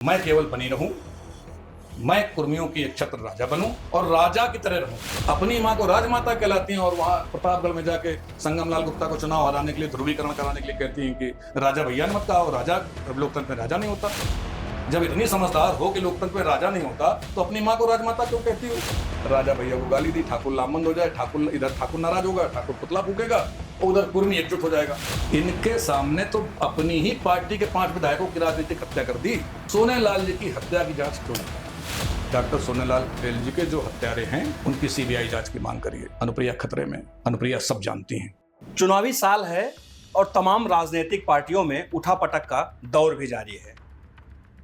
मैं केवल बनी रहूं, मैं कुर्मियों की एक छत्र राजा बनूं और राजा की तरह रहूं। अपनी माँ को राजमाता कहलाती हैं और वहां प्रतापगढ़ में जाके संगम लाल गुप्ता को चुनाव हराने के लिए, ध्रुवीकरण कराने के लिए कहती हैं कि राजा भैया ने मत कहा, और राजा लोकतंत्र में राजा नहीं होता। जब इतनी समझदार हो कि लोकतंत्र में राजा नहीं होता तो अपनी माँ को राजमाता क्यों कहती हो? राजा भैया को गाली दी, ठाकुर लामबंद हो जाए, ठाकुर इधर ठाकुर नाराज होगा, ठाकुर पुतला फूकेगा, उधर कुर्मी एकजुट हो जाएगा। इनके सामने तो अपनी ही पार्टी के 5 विधायकों की राजनीतिक हत्या कर दी। सोनेलाल जी की हत्या की जांच क्यों? डॉक्टर सोनेलाल पटेल जी के जो हत्यारे हैं उनकी सीबीआई जांच की मांग करिए। अनुप्रिया खतरे में, अनुप्रिया सब जानती हैं। चुनावी साल है और तमाम राजनीतिक पार्टियों में उठापटक का दौर भी जारी है।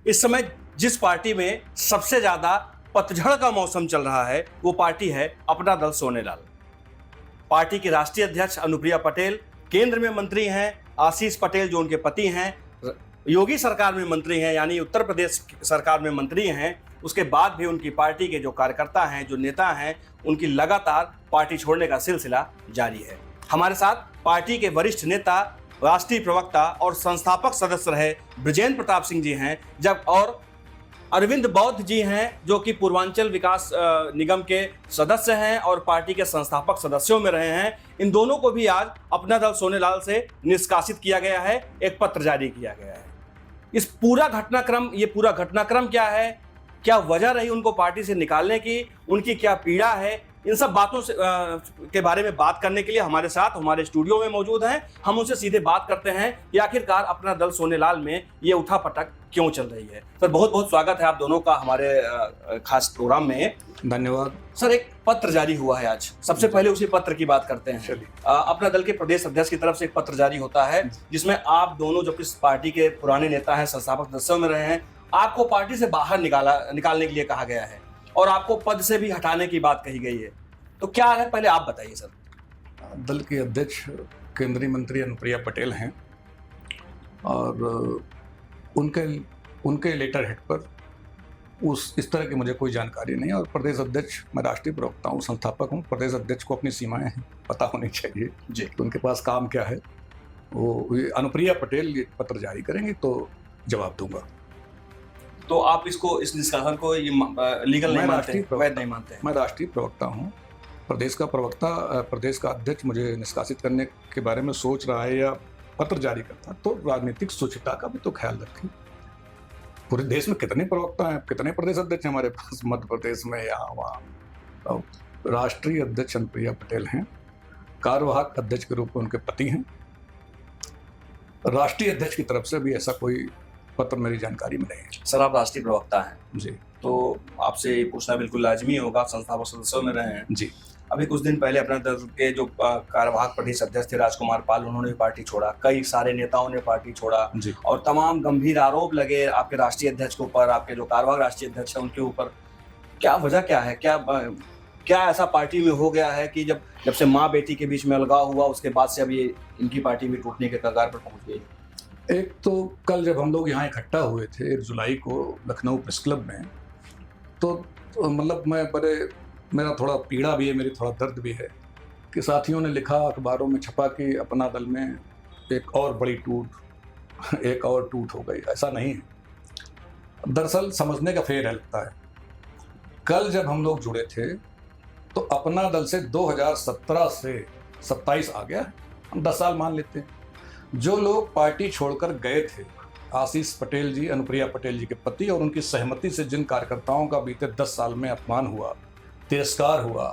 इस समय जिस पार्टी में सबसे ज्यादा पतझड़ का मौसम चल रहा है वो पार्टी है अपना दल सोनेलाल। पार्टी की राष्ट्रीय अध्यक्ष अनुप्रिया पटेल केंद्र में मंत्री हैं, आशीष पटेल जो उनके पति हैं योगी सरकार में मंत्री हैं, यानी उत्तर प्रदेश सरकार में मंत्री हैं। उसके बाद भी उनकी पार्टी के जो कार्यकर्ता हैं, जो नेता हैं, उनकी लगातार पार्टी छोड़ने का सिलसिला जारी है। हमारे साथ पार्टी के वरिष्ठ नेता, राष्ट्रीय प्रवक्ता और संस्थापक सदस्य रहे बृजेंद्र प्रताप सिंह जी हैं, जब और अरविंद बौद्ध जी हैं जो कि पूर्वांचल विकास निगम के सदस्य हैं और पार्टी के संस्थापक सदस्यों में रहे हैं। इन दोनों को भी आज अपना दल सोनेलाल से निष्कासित किया गया है, एक पत्र जारी किया गया है। ये पूरा घटनाक्रम क्या है, क्या वजह रही उनको पार्टी से निकालने की, उनकी क्या पीड़ा है, इन सब बातों से के बारे में बात करने के लिए हमारे साथ हमारे स्टूडियो में मौजूद हैं। हम उनसे सीधे बात करते हैं कि आखिरकार अपना दल सोनेलाल में ये उठापटक क्यों चल रही है। सर, बहुत बहुत स्वागत है आप दोनों का हमारे खास प्रोग्राम में। धन्यवाद सर, एक पत्र जारी हुआ है आज, सबसे पहले उसी पत्र की बात करते हैं। अपना दल के प्रदेश अध्यक्ष की तरफ से एक पत्र जारी होता है जिसमें आप दोनों जो किस पार्टी के पुराने नेता हैं, संस्थापक सदस्यों में रहे हैं, आपको पार्टी से बाहर निकालने के लिए कहा गया है और आपको पद से भी हटाने की बात कही गई है। तो क्या है, पहले आप बताइए सर। दल के अध्यक्ष केंद्रीय मंत्री अनुप्रिया पटेल हैं और उनके लेटर हेड पर इस तरह की मुझे कोई जानकारी नहीं है। और प्रदेश अध्यक्ष, मैं राष्ट्रीय प्रवक्ता हूँ, संस्थापक हूँ, प्रदेश अध्यक्ष को अपनी सीमाएं हैं, पता होनी चाहिए जी तो उनके पास काम क्या है। वो अनुप्रिया पटेल ये पत्र जारी करेंगे तो जवाब दूंगा। तो आप इस निष्कासन को लीगल नहीं मानते, वैध नहीं मानते? मैं राष्ट्रीय प्रवक्ता हूँ, प्रदेश का प्रवक्ता, प्रदेश का अध्यक्ष मुझे निष्कासित करने के बारे में सोच रहा है या पत्र जारी करता तो राजनीतिक शुचिता का भी तो ख्याल रखें। पूरे देश में कितने प्रवक्ता हैं, कितने प्रदेश अध्यक्ष हैं हमारे पास, मध्य प्रदेश में, यहाँ वहाँ। राष्ट्रीय अध्यक्ष अनुप्रिया पटेल हैं, कार्यवाहक अध्यक्ष के रूप में उनके पति हैं। राष्ट्रीय अध्यक्ष की तरफ से भी ऐसा कोई पत्र मेरी जानकारी में नहीं है। सर, आप राष्ट्रीय प्रवक्ता हैं जी, तो आपसे पूछना बिल्कुल लाजमी होगा, संस्थापक सदस्यों में रहे हैं जी। अभी कुछ दिन पहले अपना दल के जो कार्यवाहक प्रदेश अध्यक्ष थे राजकुमार पाल, उन्होंने भी पार्टी छोड़ा, कई सारे नेताओं ने पार्टी छोड़ा और तमाम गंभीर आरोप लगे आपके राष्ट्रीय अध्यक्ष के ऊपर, आपके जो कार्यवाहक राष्ट्रीय अध्यक्ष है उनके ऊपर। क्या वजह क्या है, क्या ऐसा पार्टी में हो गया है कि जब से माँ बेटी के बीच में अलगाव हुआ उसके बाद से अभी इनकी पार्टी भी टूटने के कगार पर पहुंच गई? एक तो कल जब हम लोग यहाँ इकट्ठा हुए थे 1 जुलाई को लखनऊ प्रेस क्लब में, तो मतलब मेरा थोड़ा पीड़ा भी है, मेरी थोड़ा दर्द भी है कि साथियों ने लिखा, अखबारों में छपा कि अपना दल में एक और बड़ी टूट हो गई। ऐसा नहीं है। दरअसल समझने का फेर है लगता है। कल जब हम लोग जुड़े थे तो अपना दल से 2017 से 27 आ गया, हम 10 साल मान लेते हैं। जो लोग पार्टी छोड़कर गए थे, आशीष पटेल जी, अनुप्रिया पटेल जी के पति, और उनकी सहमति से जिन कार्यकर्ताओं का बीते 10 साल में अपमान हुआ, तिरस्कार हुआ,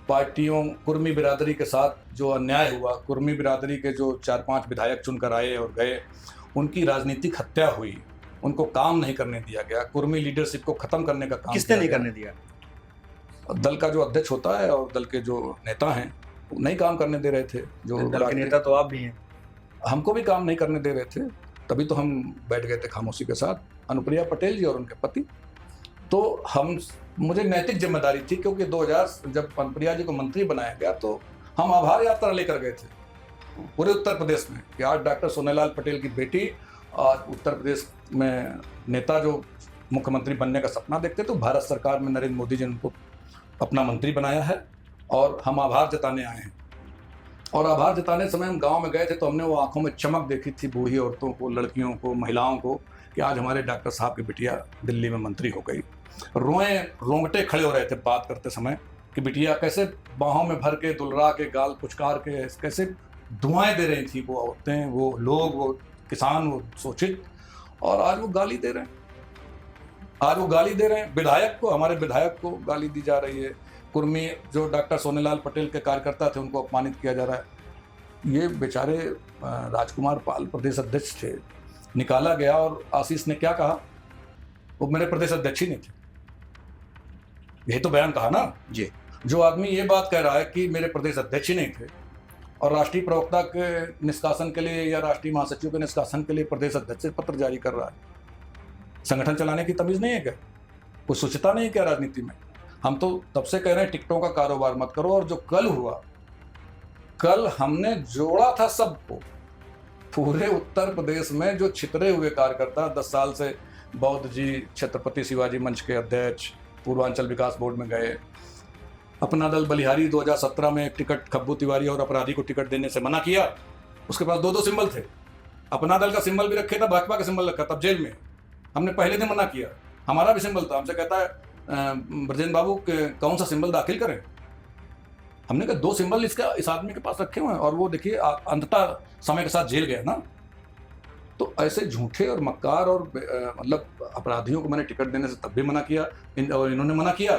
पार्टियों, कुर्मी बिरादरी के साथ जो अन्याय हुआ, कुर्मी बिरादरी के जो 4-5 विधायक चुनकर आए और गए, उनकी राजनीतिक हत्या हुई, उनको काम नहीं करने दिया गया, कुर्मी लीडरशिप को खत्म करने का काम किसने नहीं करने दिया? दल का जो अध्यक्ष होता है और दल के जो नेता हैं वो नहीं काम करने दे रहे थे। जो दल के नेता तो आप भी हैं। हमको भी काम नहीं करने दे रहे थे, तभी तो हम बैठ गए थे खामोशी के साथ, अनुप्रिया पटेल जी और उनके पति। तो मुझे नैतिक जिम्मेदारी थी, क्योंकि 2000 जब अनुप्रिया जी को मंत्री बनाया गया तो हम आभार यात्रा लेकर गए थे पूरे उत्तर प्रदेश में कि आज डॉक्टर सोनेलाल पटेल की बेटी और उत्तर प्रदेश में नेता जो मुख्यमंत्री बनने का सपना देखते, तो भारत सरकार में नरेंद्र मोदी जी ने उनको अपना मंत्री बनाया है और हम आभार जताने आए हैं। और आभार जताने समय हम गांव में गए थे तो हमने वो आंखों में चमक देखी थी, बूढ़ी औरतों को, लड़कियों को, महिलाओं को, कि आज हमारे डॉक्टर साहब की बिटिया दिल्ली में मंत्री हो गई। रोंगटे खड़े हो रहे थे बात करते समय कि बिटिया कैसे बाहों में भर के दुलरा के गाल पुचकार के कैसे दुआएं दे रही थी वो औरतें, वो लोग, वो किसान, वो शोषित, और आज वो गाली दे रहे हैं। आज वो गाली दे रहे हैं विधायक को, हमारे विधायक को गाली दी जा रही है। कुर्मी जो डॉक्टर सोनेलाल पटेल के कार्यकर्ता थे उनको अपमानित किया जा रहा है। ये बेचारे राजकुमार पाल प्रदेश अध्यक्ष थे, निकाला गया और आशीष ने क्या कहा, वो मेरे प्रदेश अध्यक्ष ही नहीं थे, यही तो बयान कहा ना जी। जो आदमी ये बात कह रहा है कि मेरे प्रदेश अध्यक्ष ही नहीं थे और राष्ट्रीय प्रवक्ता के निष्कासन के लिए या राष्ट्रीय महासचिव के निष्कासन के लिए प्रदेश अध्यक्ष से पत्र जारी कर रहा है, संगठन चलाने की तमीज नहीं है क्या? कोई सोचता नहीं है क्या राजनीति में? हम तो तब से कह रहे हैं टिकटों का कारोबार मत करो। और जो कल हुआ, कल हमने जोड़ा था सबको, पूरे उत्तर प्रदेश में जो छितरे हुए कार्यकर्ता 10 साल से बौद्ध जी, छत्रपति शिवाजी मंच के अध्यक्ष, पूर्वांचल विकास बोर्ड में गए, अपना दल बलिहारी 2017 में टिकट खब्बू तिवारी और अपराधी को टिकट देने से मना किया। उसके पास 2-2 सिंबल थे, अपना दल का सिंबल भी रखे था, भाजपा का सिंबल रखा, तब जेल में। हमने पहले दिन मना किया, हमारा भी सिंबल था। हमसे कहता है ब्रजेंद्र बाबू कौन सा सिंबल दाखिल करें? हमने कहा 2 सिंबल इस आदमी के पास रखे हुए हैं और वो देखिए अंततः समय के साथ जेल गया ना। तो ऐसे झूठे और मक्कार और मतलब अपराधियों को मैंने टिकट देने से तब भी मना किया। और इन्होंने मना किया,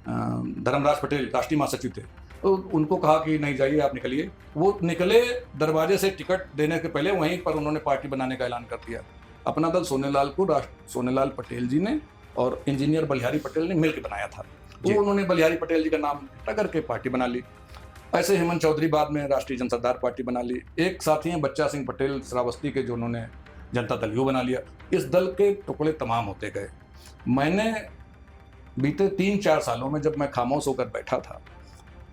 धर्मराज पटेल राष्ट्रीय महासचिव थे, तो उनको कहा कि नहीं जाइए आप निकलिए। वो निकले दरवाजे से, टिकट देने के पहले वहीं पर उन्होंने पार्टी बनाने का ऐलान कर दिया। अपना दल सोनेलाल को सोनेलाल पटेल जी ने और इंजीनियर बलिहारी पटेल ने मिलकर बनाया था। वो उन्होंने बलिहारी पटेल जी का नाम इकट्ठा करके पार्टी बना ली। ऐसे हेमंत चौधरी बाद में राष्ट्रीय जनसरदार पार्टी बना ली। एक साथी हैं बच्चा सिंह पटेल श्रावस्ती के, जो उन्होंने जनता दल यू बना लिया। इस दल के टुकड़े तमाम होते गए। मैंने बीते 3-4 सालों में जब मैं खामोश होकर बैठा था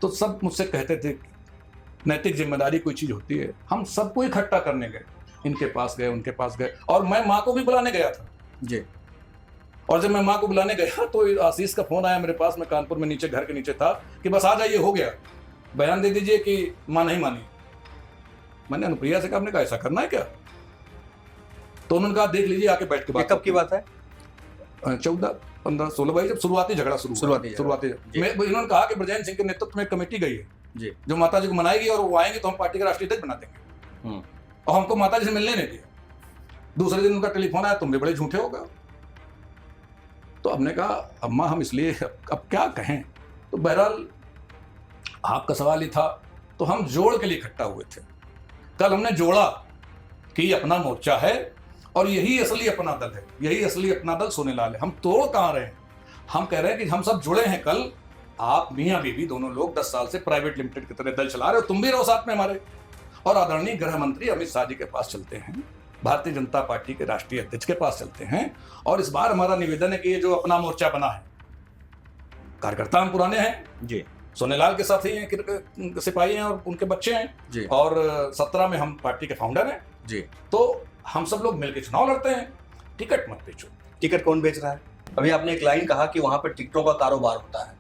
तो सब मुझसे कहते थे नैतिक जिम्मेदारी कोई चीज़ होती है। हम सबको इकट्ठा करने गए, इनके पास गए, उनके पास गए, और मैं माँ को भी बुलाने गया था जी। और जब मैं माँ को बुलाने गया तो आशीष का फोन आया मेरे पास, मैं कानपुर में नीचे घर के नीचे था, कि बस आ जाइए, हो गया, बयान दे दीजिए कि माँ नहीं मानी। मैंने अनुप्रिया से कहा, हमने कहा ऐसा करना है क्या? तो उन्होंने कहा देख लीजिए, आके बैठ के बात। कब की बात है? 14, 15, 16 भाई, जब शुरुआती झगड़ा शुरुआती इन्होंने कहा कि ब्रजेंद्र सिंह के नेतृत्व में कमेटी गई है जी, जो माता जी को मनाएगी और वो आएंगे तो हम पार्टी का राष्ट्रीय अध्यक्ष बना देंगे। और हमको माता जी से मिलने नहीं दिया। दूसरे दिन उनका टेलीफोन आया, तुम भी बड़े झूठे हो गए। तो हमने कहा अम्मा हम इसलिए अब क्या कहें। तो बहरहाल आपका सवाल ही था, तो हम जोड़ के लिए इकट्ठा हुए थे। कल हमने जोड़ा कि अपना मोर्चा है और यही असली अपना दल है, यही असली अपना दल सोनेलाल है। हम तोड़ कहाँ रहे हैं? हम कह रहे हैं कि हम सब जुड़े हैं। कल आप मियाँ बीवी दोनों लोग 10 साल से प्राइवेट लिमिटेड की तरह दल चला रहे हो, तुम भी रहो साथ में हमारे, और आदरणीय गृह मंत्री अमित शाह जी के पास चलते हैं, भारतीय जनता पार्टी के राष्ट्रीय अध्यक्ष के पास चलते हैं। और इस बार हमारा निवेदन है कि ये जो अपना मोर्चा बना है, कार्यकर्ता हम पुराने हैं जी, सोनेलाल के साथी हैं, सिपाही हैं और उनके बच्चे हैं जी, और 17 में हम पार्टी के फाउंडर हैं जी। तो हम सब लोग मिलकर चुनाव लड़ते हैं। टिकट मत बेचो। टिकट कौन बेच रहा है? अभी आपने एक लाइन कहा कि वहां पर टिकटों का कारोबार होता है।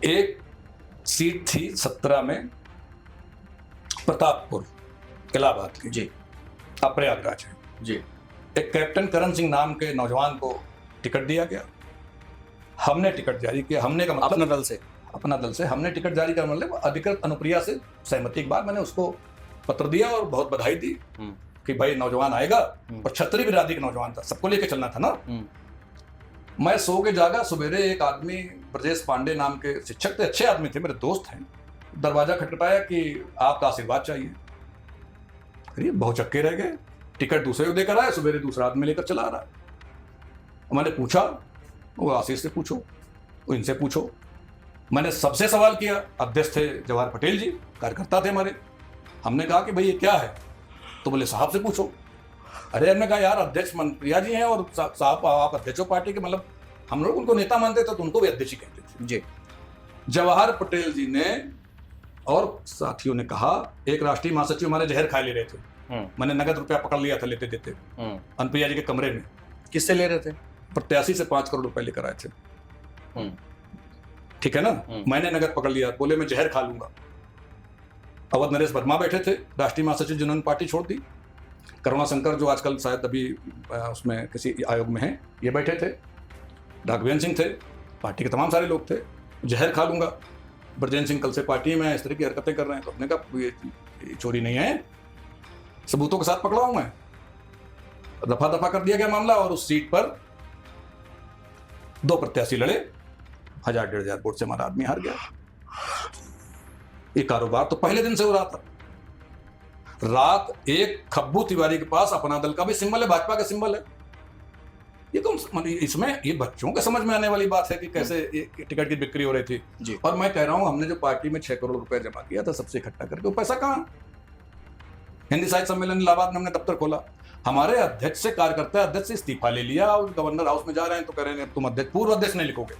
एक सीट थी 17 में प्रतापपुर इलाहाबाद की जी, अब प्रयागराज है जी। एक कैप्टन करण सिंह नाम के नौजवान को टिकट दिया गया। हमने टिकट जारी किया। हमने का मतलब अपना दल से हमने टिकट जारी करने मतलब अधिकृत अनुप्रिया से सहमति के बाद मैंने उसको पत्र दिया और बहुत बधाई दी कि भाई नौजवान आएगा। और छतरी बिरादरी का नौजवान था, सबको लेके चलना था ना। मैं सो के जागा, सवेरे एक आदमी ब्रजेश पांडे नाम के शिक्षक थे, अच्छे आदमी थे, मेरे दोस्त हैं, दरवाजा खटखटाया कि आपका आशीर्वाद चाहिए। अरे बहुत चक्के रह गए, टिकट दूसरे को देकर आया, सवेरे दूसरा आदमी लेकर चला रहा है। मैंने पूछा, वो आशीष से पूछो, वो इनसे पूछो। मैंने सबसे सवाल किया, अध्यक्ष थे जवाहर पटेल जी, कार्यकर्ता थे हमारे। हमने कहा कि भाई ये क्या है? तो बोले साहब से पूछो। अरे हमने कहा यार अध्यक्ष प्रिया जी हैं और साहब आप अध्यक्ष पार्टी के, मतलब हम लोग उनको नेता मानते थे तो उनको भी अध्यक्ष ही कहते थे जी। जवाहर पटेल जी ने और साथियों ने कहा, एक राष्ट्रीय महासचिव हमारे जहर खा ले रहे थे, मैंने नगद रुपया पकड़ लिया था लेते देते अनुप्रिया जी के कमरे में। किससे ले रहे थे? प्रत्याशी से 5 करोड़ रुपए लेकर आए थे, ठीक है ना। मैंने नगद पकड़ लिया, बोले मैं जहर खा लूंगा। अवध नरेश वर्मा बैठे थे, राष्ट्रीय महासचिव, जिन्होंने पार्टी छोड़ दी। करुणा शंकर जो आजकल शायद अभी उसमें किसी आयोग में हैं, ये बैठे थे, राघवेंद्र सिंह थे, पार्टी के तमाम सारे लोग थे। जहर खा लूँगा, ब्रजेंद्र सिंह कल से पार्टी में इस तरह की हरकतें कर रहे हैं, तो अपने का ये चोरी नहीं है, सबूतों के साथ पकड़ा हूँ मैं। दफा दफा कर दिया गया मामला और उस सीट पर 2 प्रत्याशी लड़े, 1000-1500 वोट से हमारा आदमी हार गया। ये कारोबार तो पहले दिन से हो रहा था। रात एक खब्बू तिवारी के पास अपना दल का भी सिंबल है, भाजपा का सिंबल है। ये तो इसमें ये बच्चों के समझ में आने वाली बात है कि कैसे टिकट की बिक्री हो रही थी जी। और मैं कह रहा हूं, हमने जो पार्टी में 6 करोड़ रुपए जमा किया था सबसे इकट्ठा करके, वो पैसा कहां? हिंदी साहित्य सम्मेलन इलाहाबाद में हमने दफ्तर खोला, हमारे अध्यक्ष से कार्यकर्ता अध्यक्ष से इस्तीफा ले लिया और गवर्नर हाउस में जा रहे हैं तो कह रहे हैं तुम अध्यक्ष, पूर्व अध्यक्ष नहीं लिखोगे।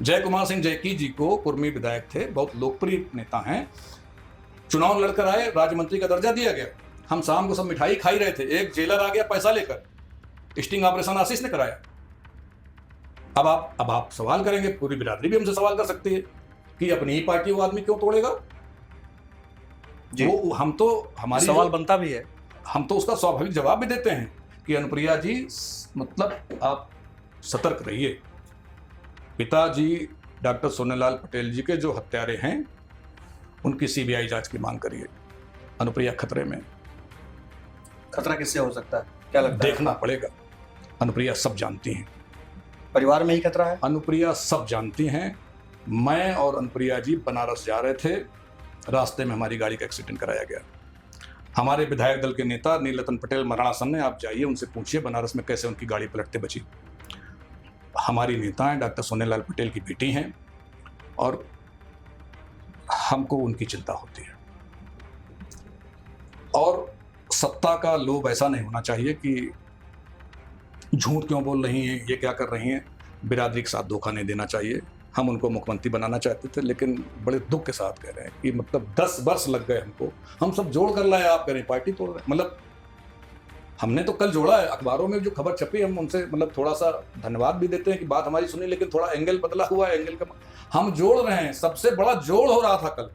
जय कुमार सिंह जयकी जी को, कुर्मी विधायक थे, बहुत लोकप्रिय नेता हैं, चुनाव लड़कर आए, राज्य मंत्री का दर्जा दिया गया। हम शाम को सब मिठाई खाई रहे थे, एक जेलर आ गया पैसा लेकर, स्टिंग ऑपरेशन आशीष ने कराया। अब आप सवाल करेंगे, पूरी बिरादरी भी हमसे सवाल कर सकती है कि अपनी ही पार्टी वो आदमी क्यों तोड़ेगा? वो हम तो हमारी सवाल बनता भी है, हम तो उसका स्वाभाविक जवाब भी देते हैं कि अनुप्रिया जी, मतलब आप सतर्क रहिए। पिताजी डॉक्टर सोनेलाल पटेल जी के जो हत्यारे हैं उनकी सीबीआई जांच की मांग करिए। अनुप्रिया खतरे में। खतरा किससे हो सकता है, क्या लगता है? देखना पड़ेगा। अनुप्रिया सब जानती हैं, परिवार में ही खतरा है। अनुप्रिया सब जानती हैं। मैं और अनुप्रिया जी बनारस जा रहे थे, रास्ते में हमारी गाड़ी का एक्सीडेंट कराया गया। हमारे विधायक दल के नेता नीलरतन पटेल मराणासन ने, आप जाइए उनसे पूछिए बनारस में कैसे उनकी गाड़ी पलटते बची। हमारी नेताएं डॉक्टर सोनेलाल पटेल की बेटी हैं और हमको उनकी चिंता होती है। और सत्ता का लोभ ऐसा नहीं होना चाहिए कि झूठ क्यों बोल रही हैं, ये क्या कर रही हैं, बिरादरी के साथ धोखा नहीं देना चाहिए। हम उनको मुख्यमंत्री बनाना चाहते थे, लेकिन बड़े दुख के साथ कह रहे हैं कि मतलब 10 वर्ष लग गए हमको, हम सब जोड़ कर लाए, आप कह रहे हैं पार्टी तोड़ रहे हैं। मतलब हमने तो कल जोड़ा है, अखबारों में जो खबर छपी हम उनसे मतलब थोड़ा सा धन्यवाद भी देते हैं कि बात हमारी सुनी, लेकिन थोड़ा एंगल बदला हुआ है, एंगल का हम जोड़ रहे हैं। सबसे बड़ा जोड़ हो रहा था कल,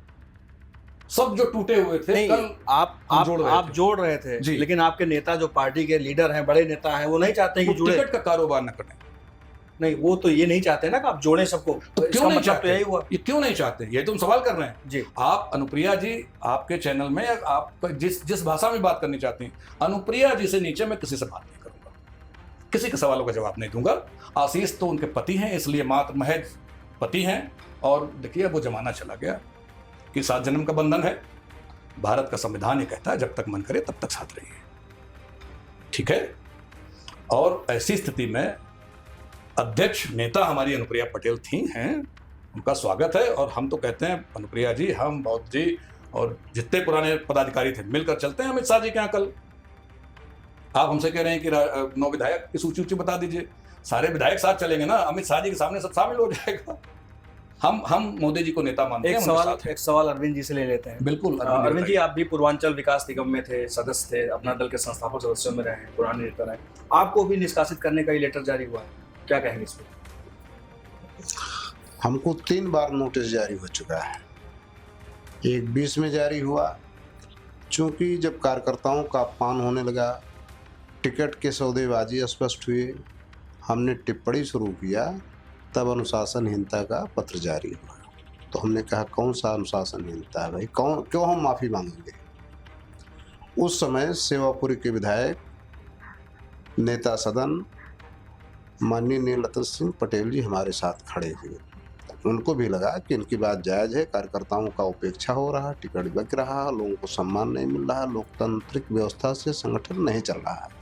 सब जो टूटे हुए थे नहीं, कल आप जोड़ रहे थे जी। लेकिन आपके नेता जो पार्टी के लीडर हैं, बड़े नेता हैं, वो नहीं चाहते हैं कि जुड़े। टिकट का कारोबार न करें। नहीं, वो तो ये नहीं चाहते ना कि आप जोड़ें सबको। तो क्यों नहीं चाहते? यही हुआ, ये क्यों नहीं चाहते, ये तुम सवाल कर रहे हैं जी। आप अनुप्रिया जी, आपके चैनल में आप जिस भाषा में बात करनी चाहती हैं, अनुप्रिया जी से नीचे मैं किसी से बात नहीं करूंगा, किसी के सवालों का जवाब नहीं दूंगा। आशीष तो उनके पति हैं, इसलिए मात्र महज पति हैं। और देखिए वो जमाना चला गया कि 7 जन्म का बंधन है। भारत का संविधान ये कहता है जब तक मन करे तब तक साथ रहिए, ठीक है। और ऐसी स्थिति में अध्यक्ष नेता हमारी अनुप्रिया पटेल थी हैं, उनका स्वागत है। और हम तो कहते हैं अनुप्रिया जी, हम बौद्ध जी और जितने पुराने पदाधिकारी थे मिलकर चलते हैं अमित शाह जी के यहाँ। कल आप हमसे कह रहे हैं कि 9 विधायक की सूची बता दीजिए, सारे विधायक साथ चलेंगे ना, अमित शाह जी के सामने सब शामिल हो जाएगा। हम मोदी जी को नेता मानते हैं। एक सवाल अरविंद जी से ले लेते हैं। बिल्कुल अरविंद जी, आप भी पूर्वांचल विकास निगम में थे, सदस्य थे, अपना दल के संस्थापक सदस्यों में रहे, पुराने नेता रहे, आपको भी निष्कासित करने का ये लेटर जारी हुआ है, क्या कहेंगे इस पर? हमको 3 बार नोटिस जारी हो चुका है। एक 20 में जारी हुआ, चूंकि जब कार्यकर्ताओं का अपमान होने लगा, टिकट के सौदेबाजी स्पष्ट हुई, हमने टिप्पणी शुरू किया, तब अनुशासनहीनता का पत्र जारी हुआ। तो हमने कहा कौन सा अनुशासनहीनता है भाई, क्यों हम माफ़ी मांगेंगे। उस समय सेवापुरी के विधायक, नेता सदन माननीय नीलरतन सिंह पटेल जी हमारे साथ खड़े हुए। उनको भी लगा कि इनकी बात जायज़ है, कार्यकर्ताओं का उपेक्षा हो रहा, टिकट बिक रहा, लोगों को सम्मान नहीं मिल रहा, लोकतांत्रिक व्यवस्था से संगठन नहीं चल रहा है।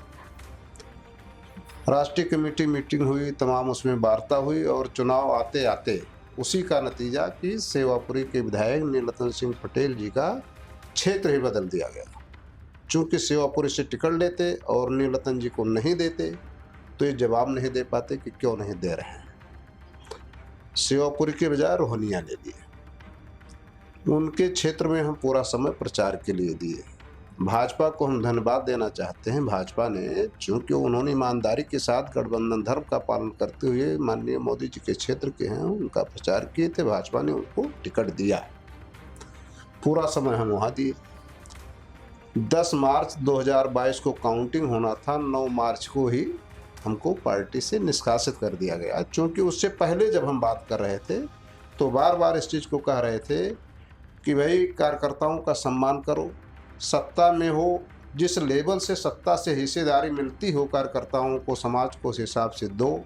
राष्ट्रीय कमेटी मीटिंग हुई, तमाम उसमें वार्ता हुई और चुनाव आते आते उसी का नतीजा कि सेवापुरी के विधायक नीलरतन सिंह पटेल जी का क्षेत्र ही बदल दिया गया। चूँकि सेवापुरी से टिकट लेते और नीलरतन जी को नहीं देते तो ये जवाब नहीं दे पाते कि क्यों नहीं दे रहे हैं। सेवापुरी के बजाय रोहनिया ले लिए, उनके क्षेत्र में हम पूरा समय प्रचार के लिए दिए। भाजपा को हम धन्यवाद देना चाहते हैं। भाजपा ने, चूँकि उन्होंने ईमानदारी के साथ गठबंधन धर्म का पालन करते हुए माननीय मोदी जी के क्षेत्र के हैं, उनका प्रचार किए थे, भाजपा ने उनको टिकट दिया। पूरा समय हम वहाँ दिए। 10 मार्च 2022 को काउंटिंग होना था, 9 मार्च को ही हमको पार्टी से निष्कासित कर दिया गया। क्योंकि उससे पहले जब हम बात कर रहे थे तो बार बार इस चीज़ को कह रहे थे कि भाई कार्यकर्ताओं का सम्मान करो, सत्ता में हो, जिस लेवल से सत्ता से हिस्सेदारी मिलती हो कार्यकर्ताओं को, समाज को, उस हिसाब से दो।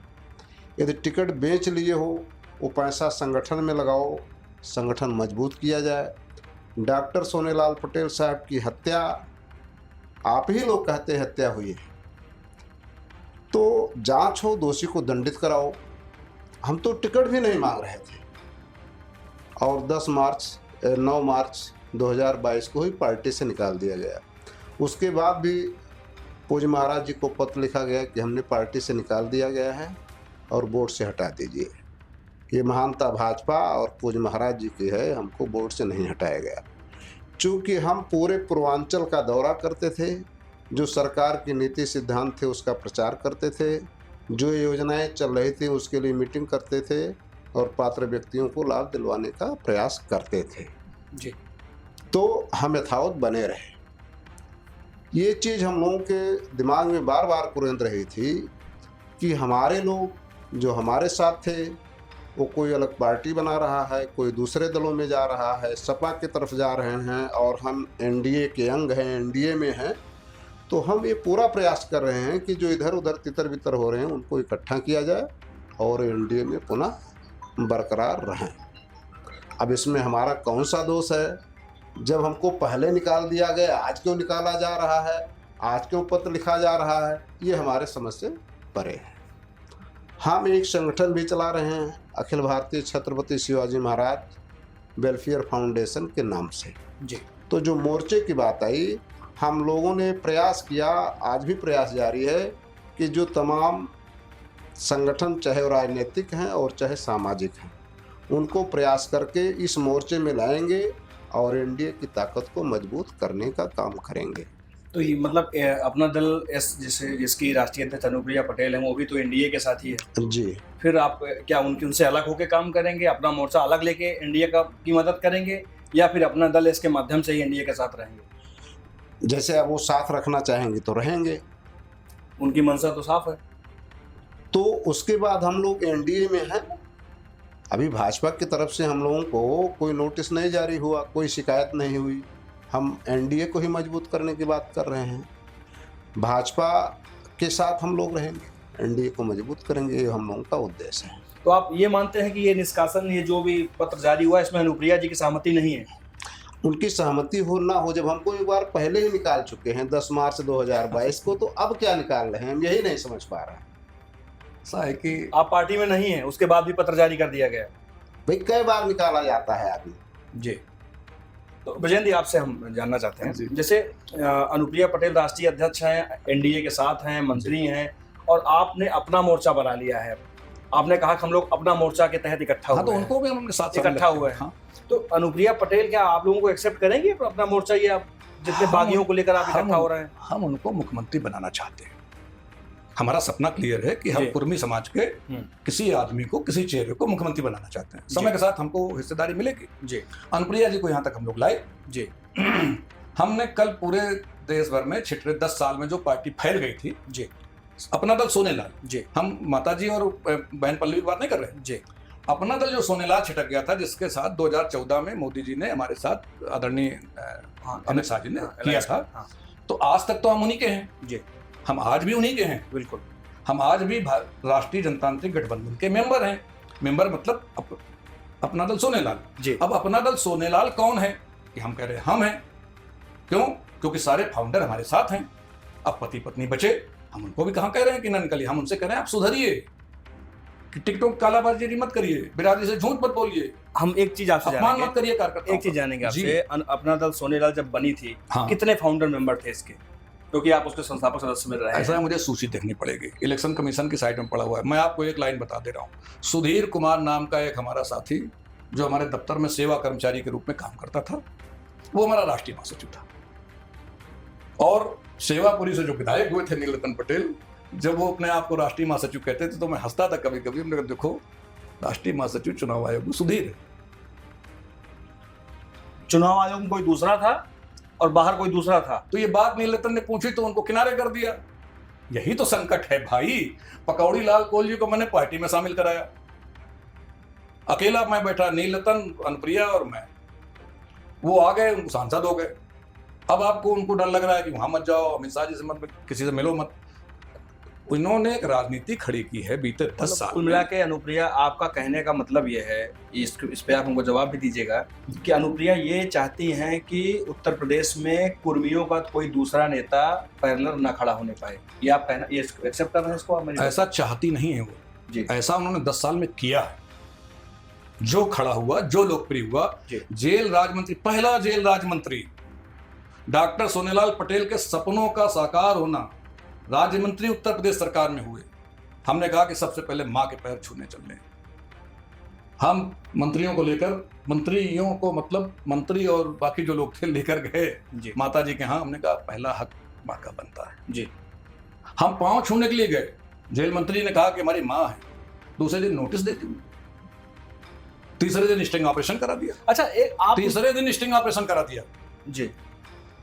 यदि टिकट बेच लिए हो वो पैसा संगठन में लगाओ, संगठन मजबूत किया जाए। डॉक्टर सोनेलाल पटेल साहब की हत्या, आप ही लोग कहते हैं हत्या हुई है, तो जांच हो, दोषी को दंडित कराओ। हम तो टिकट भी नहीं मांग रहे थे और 9 मार्च 2022 को ही पार्टी से निकाल दिया गया। उसके बाद भी पूज्य महाराज जी को पत्र लिखा गया कि हमने पार्टी से निकाल दिया गया है और बोर्ड से हटा दीजिए। ये महानता भाजपा और पूज्य महाराज जी की है, हमको बोर्ड से नहीं हटाया गया। चूँकि हम पूरे पूर्वांचल का दौरा करते थे, जो सरकार की नीति सिद्धांत थे उसका प्रचार करते थे, जो योजनाएं चल रही थी उसके लिए मीटिंग करते थे और पात्र व्यक्तियों को लाभ दिलवाने का प्रयास करते थे जी। तो हम यथावत बने रहे। ये चीज़ हम लोगों के दिमाग में बार बार कुरेंद रही थी कि हमारे लोग जो हमारे साथ थे वो कोई अलग पार्टी बना रहा है, कोई दूसरे दलों में जा रहा है, सपा की तरफ जा रहे हैं और हम एनडीए के अंग हैं, एनडीए में हैं। तो हम ये पूरा प्रयास कर रहे हैं कि जो इधर उधर तितर बितर हो रहे हैं उनको इकट्ठा किया जाए और एनडीए में पुनः बरकरार रहें। अब इसमें हमारा कौन सा दोष है? जब हमको पहले निकाल दिया गया, आज क्यों निकाला जा रहा है, आज क्यों पत्र लिखा जा रहा है, ये हमारे समझ से परे है। हम एक संगठन भी चला रहे हैं, अखिल भारतीय छत्रपति शिवाजी महाराज वेलफेयर फाउंडेशन के नाम से जी। तो जो मोर्चे की बात आई, हम लोगों ने प्रयास किया, आज भी प्रयास जारी है कि जो तमाम संगठन चाहे वो राजनीतिक हैं और चाहे सामाजिक हैं, उनको प्रयास करके इस मोर्चे में लाएंगे और एनडीए की ताकत को मजबूत करने का काम करेंगे। तो ये मतलब अपना दल जैसे जिसकी राष्ट्रीय अध्यक्ष अनुप्रिया पटेल है वो भी तो एनडीए के साथ ही है जी। फिर आप क्या उनसे अलग होकर काम करेंगे, अपना मोर्चा अलग लेके एनडीए की मदद करेंगे, या फिर अपना दल इसके माध्यम से ही एनडीए के साथ रहेंगे? जैसे अब वो साथ रखना चाहेंगे तो रहेंगे, उनकी मंशा तो साफ है। तो उसके बाद हम लोग एनडीए में हैं। अभी भाजपा की तरफ से हम लोगों को कोई नोटिस नहीं जारी हुआ, कोई शिकायत नहीं हुई। हम एनडीए को ही मजबूत करने की बात कर रहे हैं। भाजपा के साथ हम लोग रहेंगे, एनडीए को मजबूत करेंगे, ये हम लोगों का उद्देश्य है। तो आप ये मानते हैं कि ये निष्कासन, ये जो भी पत्र जारी हुआ, इसमें अनुप्रिया जी की सहमति नहीं है? उनकी सहमति हो ना हो, जब हमको एक बार पहले ही निकाल चुके हैं 10 मार्च 2022 को, तो अब क्या निकाल रहे हैं, हम यही नहीं समझ पा रहे हैं। ऐसा है कि आप पार्टी में नहीं है, उसके बाद भी पत्र जारी कर दिया गया। भाई कई बार निकाला जाता है आदमी। जी। तो बजेंद्र जी, आपसे हम जानना चाहते जी। हैं, जैसे अनुप्रिया पटेल राष्ट्रीय अध्यक्ष हैं, एनडीए के साथ हैं, मंत्री हैं, और आपने अपना मोर्चा बना लिया है। आपने कहा कि हम लोग अपना मोर्चा के तहत इकट्ठा हुए हाँ, तो हैं, उनको भी हम साथ इकट्ठा हुए हैं। हाँ। तो अनुप्रिया पटेल क्या आप लोगों को एक्सेप्ट करेंगे अपना मोर्चा, ये आप जितने बागियों को लेकर आप इकट्ठा हो रहे हैं? हम उनको मुख्यमंत्री बनाना चाहते हैं। हमारा सपना क्लियर है कि हम जी। कुर्मी समाज के किसी आदमी को, किसी चेहरे को मुख्यमंत्री बनाना चाहते हैं। समय के साथ हमको हिस्सेदारी मिलेगी। जी। अनुप्रिया जी को यहाँ तक हम लोग लाए। जी। हमने कल पूरे देश भर में छिटरे 10 साल में जो पार्टी फैल गई थी, जी, अपना दल सोनेलाल, जी, हम माता जी और बहन पल्लवी की बात नहीं कर रहे हैं। जी, अपना दल जो सोनेलाल छिटक गया था, जिसके साथ 2014 में मोदी जी ने हमारे साथ आदरणीय अमित शाह जी ने किया था, हाँ, तो आज तक तो हम उन्हीं के हैं। जी, हम आज भी उन्हीं के हैं। बिल्कुल। हम आज भी राष्ट्रीय जनतांत्रिक गठबंधन के मेंबर हैं। मेंबर मतलब अपना दल सोनेलाल। जी। अब अपना दल सोनेलाल कौन है कि हम कह रहे हैं हम हैं। क्यों? क्योंकि सारे फाउंडर हमारे साथ हैं। अब पति पत्नी बचे, हम उनको भी कहाँ कह रहे हैं कि ना निकलिए, हम उनसे कह रहे हैं आप सुधरिए, कि टिकटों की कालाबाजारी मत करिए, बिरादरी से झूठ मत बोलिए, हम एक चीज आपसे अपमान जानेंगे, मत करिए कार्यकर्ताओं एक चीज का। जानेंगे जी। आपसे, अपना दल सोनेलाल जब बनी थी, हाँ। कितने फाउंडर मेंबर थे इसके? क्योंकि आप उसके संस्थापक सदस्य में रहे ऐसा हैं। है, मुझे सूची देखनी पड़ेगी, इलेक्शन कमीशन की साइट में पड़ा हुआ है। मैं आपको एक लाइन बता दे रहा हूँ। सुधीर कुमार नाम का एक हमारा साथी, जो हमारे दफ्तर में सेवा कर्मचारी के रूप में काम करता था, वो हमारा राष्ट्रीय महासचिव था। और सेवापुरी से जो विधायक हुए थे नीलरतन पटेल, जब वो अपने आप को राष्ट्रीय महासचिव कहते थे तो मैं हंसता था कभी कभी। हमने कहा देखो, राष्ट्रीय महासचिव चुनाव आयोग में सुधीर है। चुनाव आयोग में कोई दूसरा था और बाहर कोई दूसरा था। तो ये बात नीलरतन ने पूछी तो उनको किनारे कर दिया। यही तो संकट है भाई। पकौड़ी लाल कोल जी को मैंने पार्टी में शामिल कराया, अकेला मैं बैठा, नीलरतन, अनुप्रिया और मैं। वो आ गए, उनको सांसद हो गए। अब आपको उनको डर लग रहा है कि वहां मत जाओ, अमित शाह जी से मत, किसी से मिलो मत। उन्होंने एक राजनीति खड़ी की है बीते 10 साल कुल मिला के अनुप्रिया, आपका कहने का मतलब ये है, इस पे आप हमको जवाब भी दीजिएगा, कि अनुप्रिया ये चाहती हैं कि उत्तर प्रदेश में कुर्मियों का कोई दूसरा नेता पैरेलल ना खड़ा होने पाए। ये आप कहना, ये एक्सेप्ट कर रहे हैं इसको? ऐसा चाहती नहीं है वो जी। ऐसा उन्होंने 10 साल में किया है। जो खड़ा हुआ, जो लोकप्रिय हुआ, जेल राज मंत्री, पहला जेल राज मंत्री, डॉक्टर सोनेलाल पटेल के सपनों का साकार होना, राज्य मंत्री उत्तर प्रदेश सरकार में हुए। हमने कहा कि सबसे पहले मां के पैर छूने चल रहे। हम मंत्रियों को लेकर, मंत्रियों को मतलब मंत्री और बाकी जो लोग थे लेकर गए माता जी के यहाँ। हमने कहा पहला हक मां का बनता है जी। हम पांव छूने के लिए गए, जेल मंत्री ने कहा कि हमारी मां है। दूसरे दिन नोटिस देती हुई, तीसरे दिन स्टिंग ऑपरेशन करा दिया। अच्छा, तीसरे दिन स्टिंग ऑपरेशन करा दिया जी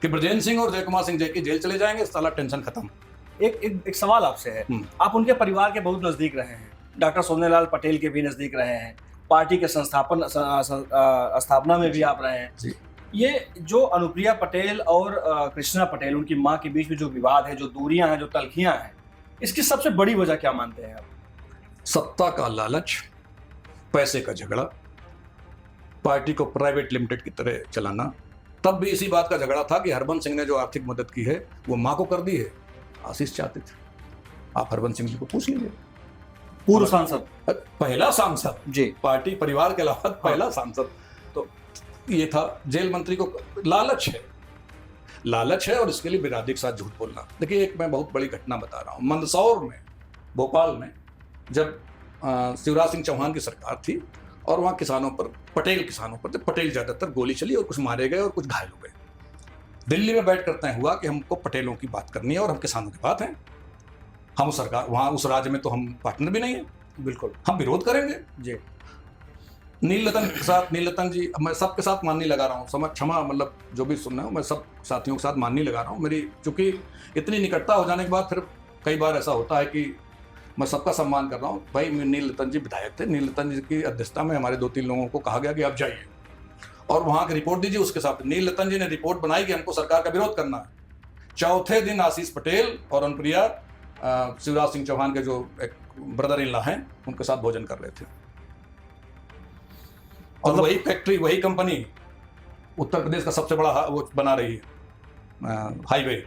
कि ब्रजेंद्र सिंह और जयकुमार सिंह जय की जेल चले जाएंगे, साला टेंशन खत्म। एक सवाल आपसे है, आप उनके परिवार के बहुत नजदीक रहे हैं, डॉक्टर सोनेलाल पटेल के भी नजदीक रहे हैं, पार्टी के स्थापना में भी आप रहे हैं जी। ये जो अनुप्रिया पटेल और कृष्णा पटेल, उनकी मां के बीच में जो विवाद है, जो दूरियां हैं, जो तलखियां हैं, इसकी सबसे बड़ी वजह क्या मानते हैं आप? सत्ता का लालच, पैसे का झगड़ा, पार्टी को प्राइवेट लिमिटेड की तरह चलाना। तब भी इसी बात का झगड़ा था कि हरबंस सिंह ने जो आर्थिक मदद की है वो मां को कर दी है। आशीष चाहते थे, आप हरबंस सिंह जी को पूछ लीजिए, पूर्व सांसद, पहला सांसद जी, पार्टी परिवार के अलावा पहला सांसद। तो ये था, जेल मंत्री को लालच है और इसके लिए बिरादरी के साथ झूठ बोलना। देखिए, एक मैं बहुत बड़ी घटना बता रहा हूँ। मंदसौर में, भोपाल में, जब शिवराज सिंह चौहान की सरकार थी और वहाँ किसानों पर, पटेल किसानों पर, पटेल ज्यादातर, गोली चली और कुछ मारे गए और कुछ घायल हो गए। दिल्ली में बैठ कर तय हुआ कि हमको पटेलों की बात करनी है और हम किसानों की बात हैं। हम उस सरकार, वहाँ उस राज्य में तो हम पार्टनर भी नहीं है, बिल्कुल हम विरोध करेंगे जी। नीलरतन के साथ, नीलरतन जी, मैं सबके साथ माननी लगा रहा हूँ, क्षमा, मतलब जो भी सुन रहे हो, मैं सब साथियों के साथ माननी लगा रहा हूँ। मेरी चूंकि इतनी निकटता हो जाने के बाद फिर कई बार ऐसा होता है कि मैं सबका सम्मान कर रहा हूँ। भाई, नीलरतन जी विधायक थे, नीलरतन जी की अध्यक्षता में हमारे 2-3 लोगों को कहा गया कि आप जाइए और वहां की रिपोर्ट दीजिए। उसके साथ नीलरतन जी ने रिपोर्ट बनाई कि हमको सरकार का विरोध करना है। चौथे दिन आशीष पटेल और अनुप्रिया शिवराज सिंह चौहान के जो एक ब्रदर इन लॉ हैं, उनके साथ भोजन कर रहे थे। और वही फैक्ट्री, वही कंपनी उत्तर प्रदेश का सबसे बड़ा वो बना रही है, हाईवे।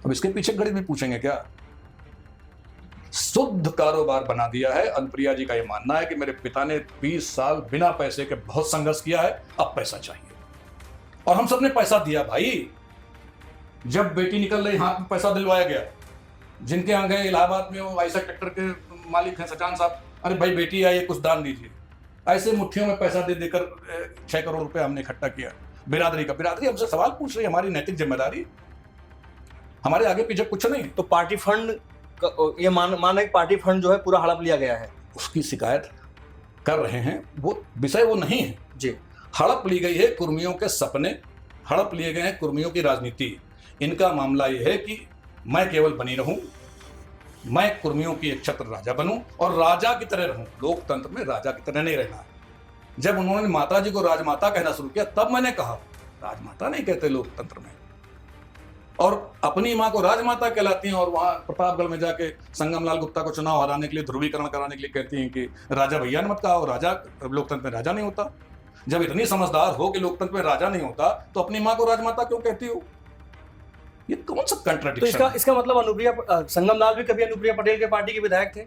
अब इसके पीछे गणित भी पूछेंगे क्या? शुद्ध कारोबार बना दिया है। अनुप्रिया जी का यह मानना है कि मेरे पिता ने 20 साल बिना पैसे के बहुत संघर्ष किया है, अब पैसा चाहिए। और हम सबने पैसा दिया भाई। जब बेटी निकल रही, हाथ में पैसा दिलवाया गया। जिनके यहाँ गए, इलाहाबाद में वो आइसा ट्रैक्टर के मालिक हैं सचान साहब, अरे भाई बेटी आई है, कुछ दान दीजिए। ऐसे मुट्ठियों में पैसा दे देकर 6 करोड़ रुपए हमने इकट्ठा किया। बिरादरी हमसे सवाल पूछ रही है, हमारी नैतिक जिम्मेदारी, हमारे आगे पीछे कुछ नहीं। तो पार्टी फंड, ये माना कि पार्टी फंड जो है पूरा हड़प लिया गया है, उसकी शिकायत कर रहे हैं। वो विषय वो नहीं है जी। हड़प ली गई है कुर्मियों के सपने, हड़प लिए गए हैं कुर्मियों की राजनीति। इनका मामला यह है कि मैं केवल बनी रहूं, मैं कुर्मियों की एक छत्र राजा बनूं और राजा की तरह रहूं। लोकतंत्र में राजा की तरह नहीं रहना है। जब उन्होंने माता जी को राजमाता कहना शुरू किया, तब मैंने कहा राजमाता नहीं कहते लोकतंत्र में, और अपनी मां को राजमाता कहलाती हैं। और वहां प्रतापगढ़ में जाके संगम लाल गुप्ता को चुनाव हराने के लिए, ध्रुवीकरण कराने के लिए कहती हैं कि राजा भैया ने मत कहा, और राजा लोकतंत्र में राजा नहीं होता। जब इतनी समझदार हो कि लोकतंत्र में राजा नहीं होता, तो अपनी मां को राजमाता क्यों कहती हो? ये कौन सा कंट्राडिक्शन? तो इसका मतलब अनुप्रिया, संगम लाल भी कभी अनुप्रिया पटेल के पार्टी के विधायक थे?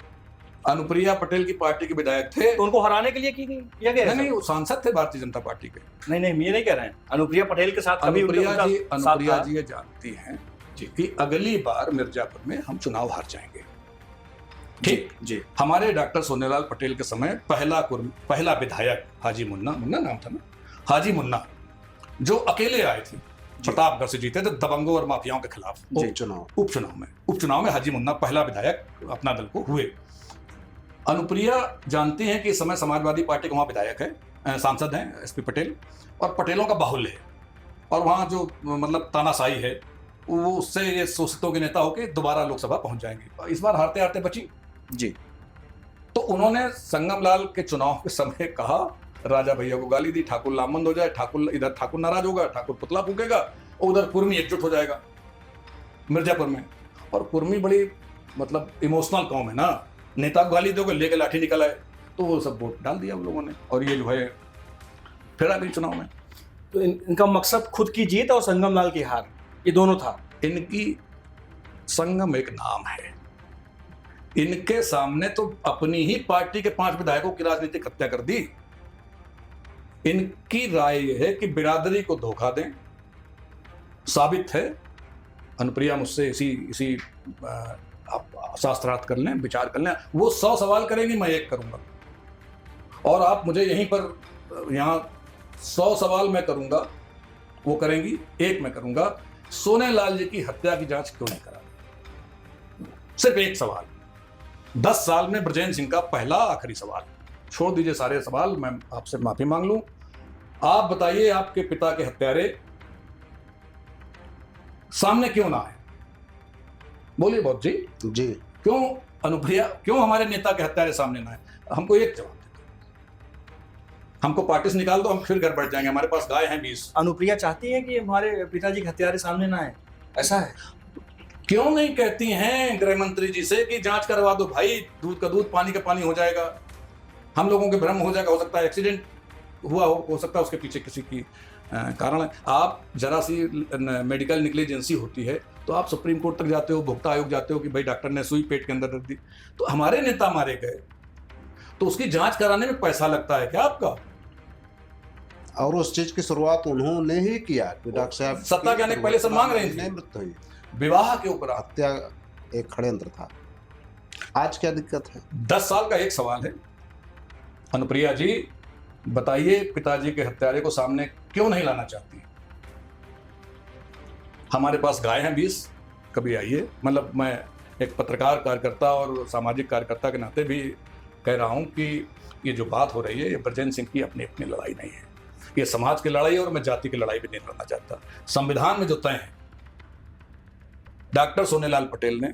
अनुप्रिया पटेल की पार्टी के विधायक थे। तो उनको हराने के लिए किया गया? नहीं, वो सांसद थे भारतीय जनता पार्टी के। नहीं, ये नहीं कह रहे हैं। अनुप्रिया पटेल के साथ अनुप्रिया जी ये जानती हैं कि अगली बार मिर्जापुर में हम चुनाव हार जाएंगे। ठीक जी। हमारे डॉक्टर सोनेलाल पटेल के समय पहला विधायक हाजी मुन्ना नाम था ना, हाजी मुन्ना, जो अकेले आए थे, प्रतापगढ़ से जीते थे दबंगों और माफियाओं के खिलाफ उपचुनाव में हाजी मुन्ना पहला विधायक अपना दल को हुए। अनुप्रिया जानती हैं कि इस समय समाजवादी पार्टी का वहां विधायक है, सांसद हैं एसपी पटेल, और पटेलों का बाहुल्य है। और वहाँ जो मतलब तानाशाही है वो उससे ये शोषितों के नेता होके दोबारा लोकसभा पहुंच जाएंगे। इस बार हारते हारते बची। जी। तो उन्होंने संगम लाल के चुनाव के समय कहा, राजा भैया को गाली दी, ठाकुर लामबंद हो जाए, ठाकुर इधर ठाकुर नाराज होगा, ठाकुर पुतला फूकेगा, और उधर कुर्मी एकजुट हो जाएगा मिर्जापुर में। और कुर्मी बड़ी मतलब इमोशनल कौम है ना, नेता को गाली दोगे लेके लाठी निकल आए, तो वो सब वोट डाल दिया उन लोगों ने, और ये जो है फिर आ गई चुनाव में। तो इनका मकसद खुद की जीत और संगम लाल की हार, ये दोनों था। इनकी संगम एक नाम है, इनके सामने तो अपनी ही पार्टी के 5 विधायकों की राजनीतिक हत्या कर दी। इनकी राय यह है कि बिरादरी को धोखा दें। साबित है, अनुप्रिया मुझसे इसी आप शास्त्रार्थ कर लें, विचार कर लें, वो 100 सवाल करेंगी, मैं 1 करूंगा, और आप मुझे यहीं पर यहाँ 100 सवाल मैं करूंगा, वो करेंगी, 1 मैं करूंगा, सोनेलाल जी की हत्या की जांच क्यों नहीं करा? सिर्फ 1 सवाल, 10 साल में ब्रजेंद्र सिंह का पहला आखिरी सवाल। छोड़ दीजिए सारे सवाल, मैं आपसे माफी मांग लूं। आप बताइए, आपके पिता के हत्यारे सामने क्यों ना आए? बोलिए बहुत जी। जी, क्यों अनुप्रिया, क्यों हमारे नेता के हत्यारे सामने ना आए? हमको एक जवाब दे दो। हमको पार्टी से निकाल दो, हम फिर घर बैठ जाएंगे, हमारे पास गाय हैं 20। अनुप्रिया चाहती है कि हमारे पिताजी के हत्यारे सामने ना आए, ऐसा है? क्यों नहीं कहती हैं गृह मंत्री जी से कि जांच करवा दो भाई, दूध का दूध पानी का पानी हो जाएगा, हम लोगों के भ्रम हो जाएगा, हो सकता है एक्सीडेंट हुआ हो सकता है उसके पीछे किसी की कारण है। आप जरा सी मेडिकल नेग्लिजेंसी होती है तो आप सुप्रीम कोर्ट तक जाते हो, भोक्ता आयोग जाते हो कि भाई डॉक्टर ने सुई पेट के अंदर रख दी। तो हमारे नेता मारे गए तो उसकी जांच कराने में पैसा लगता है क्या आपका? और उस चीज की शुरुआत उन्होंने ही किया कि डॉक्टर साहब सत्ता के आने के पहले सब मांग रहे थे। मृत्यु हुई, विवाह के ऊपर हत्या एक षड्यंत्र था। आज क्या दिक्कत है? 10 साल का एक सवाल है, अनुप्रिया जी बताइए, पिताजी के हत्यारे को सामने क्यों नहीं लाना चाहती? हमारे पास गाय हैं 20, कभी आइए। मतलब मैं एक पत्रकार, कार्यकर्ता और सामाजिक कार्यकर्ता के नाते भी कह रहा हूं कि ये जो बात हो रही है ये ब्रजेंद्र सिंह की अपनी अपनी लड़ाई नहीं है, ये समाज की लड़ाई है, और मैं जाति की लड़ाई भी नहीं लड़ना चाहता। संविधान में जो तय है, डॉक्टर सोनेलाल पटेल ने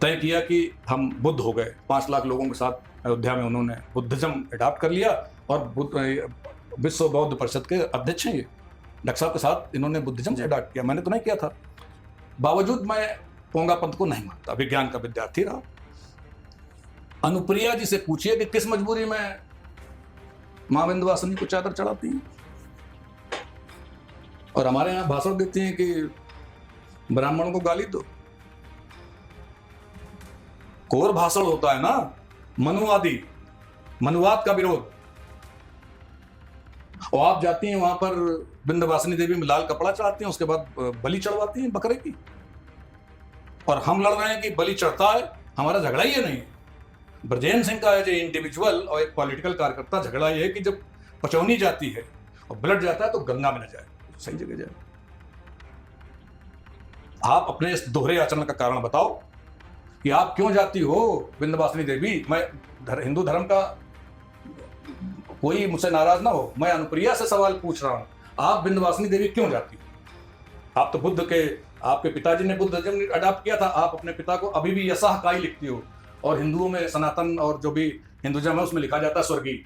तय किया कि हम बुद्ध हो गए, 5 लाख लोगों के साथ अयोध्या में उन्होंने बुद्धिज्म अडॉप्ट कर लिया, और विश्व बौद्ध परिषद के अध्यक्ष हैं ये, डॉक्टर साहब के साथ इन्होंने बुद्धिज्म अडॉप्ट किया। मैंने तो नहीं किया था, बावजूद मैं पोंगा पंथ को नहीं मानता, विज्ञान का विद्यार्थी रहा। अनुप्रिया जी से पूछिए कि किस मजबूरी में मां विंध्यवासिनी को चादर चढ़ाती हैं, और हमारे यहाँ भाषण देती हैं कि ब्राह्मणों को गाली दो। कोर भाषण होता है ना, मनुवादी, मनुवाद का विरोध। और आप जाती हैं वहां पर विंध्यवासिनी देवी में लाल कपड़ा चढ़ाती हैं, उसके बाद बलि चढ़वाती हैं बकरे की, और हम लड़ रहे हैं कि बलि चढ़ता है। हमारा झगड़ा ही नहीं है, ब्रजेंद्र सिंह का एज ए इंडिविजुअल और एक पॉलिटिकल कार्यकर्ता झगड़ा ये है कि जब पचौनी जाती है और ब्लड जाता है तो गंगा में न जाए, सही जगह जाए। आप अपने इस दोहरे आचरण का कारण बताओ कि आप क्यों जाती हो विंध्यवासिनी देवी। मैं हिंदू धर्म का, कोई मुझसे नाराज ना हो, मैं अनुप्रिया से सवाल पूछ रहा हूं, आप विंध्यवासिनी देवी क्यों जाती हो? आप तो बुद्ध के, आपके पिताजी ने बुद्धिज्म अडॉप्ट किया था, आप अपने पिता को अभी भी यशाह काई लिखती हो, और हिंदुओं में सनातन और जो भी हिंदुज्म है उसमें लिखा जाता है स्वर्गीय।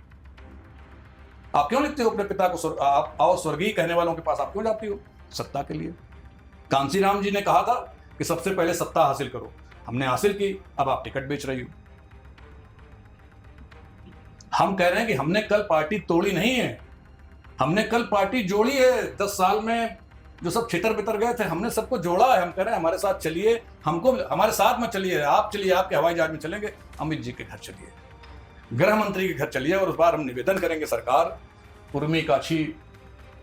आप क्यों लिखते हो अपने पिता को आप आओ स्वर्गीय कहने वालों के पास आप क्यों जाती हो? सत्ता के लिए। कांसीराम जी ने कहा था कि सबसे पहले सत्ता हासिल करो, हमने हासिल की, अब आप टिकट बेच रही हो। हम कह रहे हैं कि हमने कल पार्टी तोड़ी नहीं है, हमने कल पार्टी जोड़ी है। 10 साल में जो सब छितर बितर गए थे, हमने सबको जोड़ा है। हम कह रहे हैं हमारे साथ चलिए, हमको हमारे साथ में चलिए, आप चलिए, आपके हवाई जहाज में चलेंगे, अमित जी के घर चलिए, गृह मंत्री के घर चलिए, और उस बार हम निवेदन करेंगे सरकार, कुर्मी काछी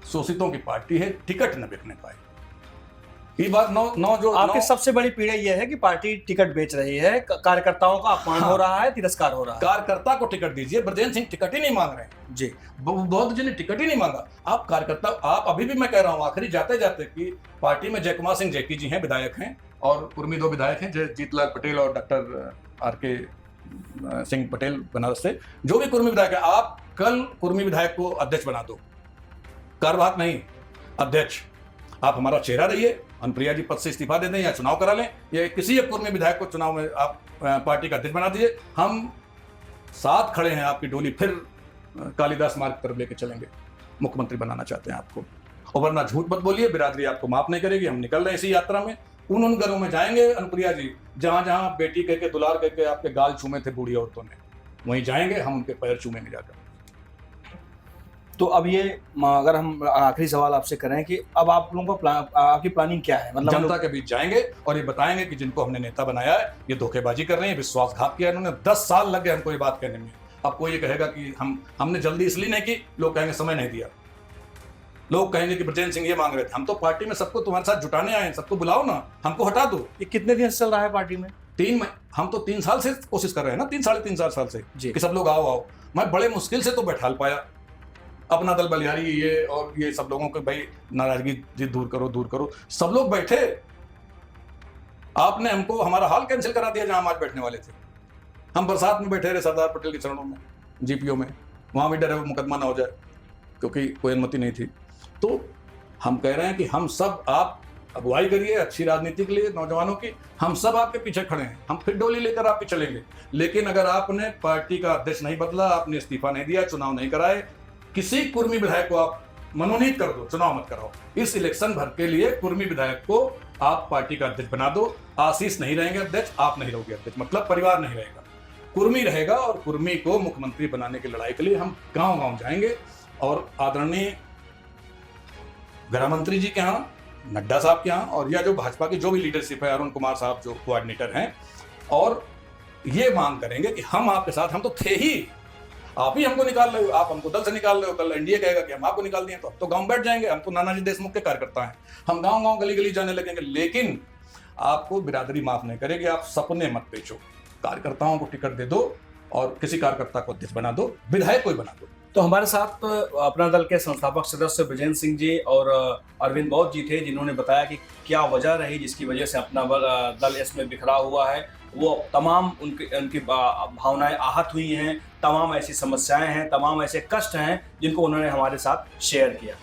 शोषितों की पार्टी है, टिकट न बिकने पाए। ये बात आपकी सबसे बड़ी पीड़ा यह है कि पार्टी टिकट बेच रही है, कार्यकर्ताओं का अपमान हो रहा है, तिरस्कार हो रहा है। कार्यकर्ता को टिकट दीजिए, ब्रजेंद्र सिंह टिकट ही नहीं मांग रहे हैं जी, बौद्ध जी ने टिकट ही नहीं मांगा। आप कार्यकर्ता, आप अभी भी मैं कह रहा हूं आखिरी जाते जाते कि पार्टी में जयकुमार सिंह जैकी जी हैं, विधायक हैं, और कुर्मी 2 विधायक हैं, जीतलाल पटेल और डॉक्टर आर.के. सिंह पटेल बनारस से, जो भी कुर्मी विधायक है, आप कल कुर्मी विधायक को अध्यक्ष बना दो, कार्यवाहक नहीं, अध्यक्ष आप हमारा चेहरा रहिए, अनुप्रिया जी पद से इस्तीफा दे दें या चुनाव करा लें, या किसी एक कुर्मी विधायक को चुनाव में आप पार्टी का अध्यक्ष बना दीजिए। हम साथ खड़े हैं, आपकी डोली फिर कालिदास मार्ग तरफ लेके चलेंगे। मुख्यमंत्री बनाना चाहते हैं आपको, और वरना झूठ मत बोलिए, बिरादरी आपको माफ नहीं करेगी। हम निकल रहे हैं इसी यात्रा में, उन घरों में जाएंगे अनुप्रिया जी जहां जहां बेटी कह के दुलार कह के आपके गाल चूमे थे बूढ़ी औरतों ने, वहीं जाएंगे, हम उनके पैर चूमेंगे जाकर। तो अब ये अगर हम आखिरी सवाल आपसे करें कि अब आप लोगों का आपकी प्लानिंग क्या है? मतलब जनता के बीच जाएंगे और ये बताएंगे कि जिनको हमने नेता बनाया है ये धोखेबाजी कर रहे हैं, विश्वासघात किया इन्होंने। 10 साल लग गए हमको ये बात कहने में। अब कोई ये कहेगा कि हमने जल्दी इसलिए नहीं की, लोग कहेंगे समय नहीं दिया, लोग कहेंगे कि ब्रजेंद्र सिंह ये मांग रहे थे। हम तो पार्टी में सबको तुम्हारे साथ जुटाने आए हैं, सबको बुलाओ ना, हमको हटा दो। ये कितने दिन से चल रहा है पार्टी में? हम तो 3 साल से कोशिश कर रहे हैं ना, 3 साढ़े 3 साल से जी। कि सब लोग आओ। मैं बड़े मुश्किल से तो बैठाल पाया अपना दल बलिहारी ये और ये सब लोगों को, भाई नाराजगी जी दूर करो। सब लोग बैठे, आपने हमको हमारा हाल कैंसिल करा दिया जहां हम आज बैठने वाले थे। हम बरसात में बैठे रहे सरदार पटेल के चरणों में, जीपीओ में, वहां भी डरे हुए मुकदमा ना हो जाए क्योंकि कोई अनुमति नहीं थी। तो हम कह रहे हैं कि हम सब, आप अगुवाई करिए अच्छी राजनीति के लिए नौजवानों की, हम सब आपके पीछे खड़े हैं, हम फिर डोली लेकर आपके चलेंगे। लेकिन अगर आपने पार्टी का अध्यक्ष नहीं बदला, आपने इस्तीफा नहीं दिया, चुनाव नहीं कराए, किसी कुर्मी विधायक को आप मनोनीत कर दो, चुनाव मत कराओ। इस इलेक्शन भर के लिए कुर्मी विधायक को आप पार्टी का अध्यक्ष बना दो। आशीष नहीं रहेंगे अध्यक्ष, आप नहीं रहोगे अध्यक्ष, मतलब परिवार नहीं रहेगा, कुर्मी रहेगा। और कुर्मी को मुख्यमंत्री बनाने की लड़ाई के लिए हम गांव गांव जाएंगे और आदरणीय गृह मंत्री जी के यहाँ, नड्डा साहब के यहाँ, और या जो भाजपा की जो भी लीडरशिप है, अरुण कुमार साहब जो कोऑर्डिनेटर हैं, और ये मांग करेंगे कि हम आपके साथ, हम तो थे ही, आप ही हमको निकाल रहे हो, आप हमको दल से निकाल रहे हो, कल एनडीए कहेगा कि हम आपको निकाल दिए, तो गांव बैठ जाएंगे। हम तो नानाजी देशमुख के कार्यकर्ता हैं, हम गांव गांव गली गली जाने लगेंगे। लेकिन आपको बिरादरी माफ नहीं करेगी। आप सपने मत बेचो, कार्यकर्ताओं को टिकट दे दो और किसी कार्यकर्ता को अध्यक्ष बना दो, विधायक कोई बना दो। तो हमारे साथ अपना दल के संस्थापक सदस्य ब्रजेंद्र सिंह जी और अरविंद बौद्ध जी थे, जिन्होंने बताया कि क्या वजह रही जिसकी वजह से अपना दल इसमें बिखरा हुआ है। वो तमाम उनकी भावनाएं आहत हुई हैं, तमाम ऐसी समस्याएं हैं, तमाम ऐसे कष्ट हैं जिनको उन्होंने हमारे साथ शेयर किया।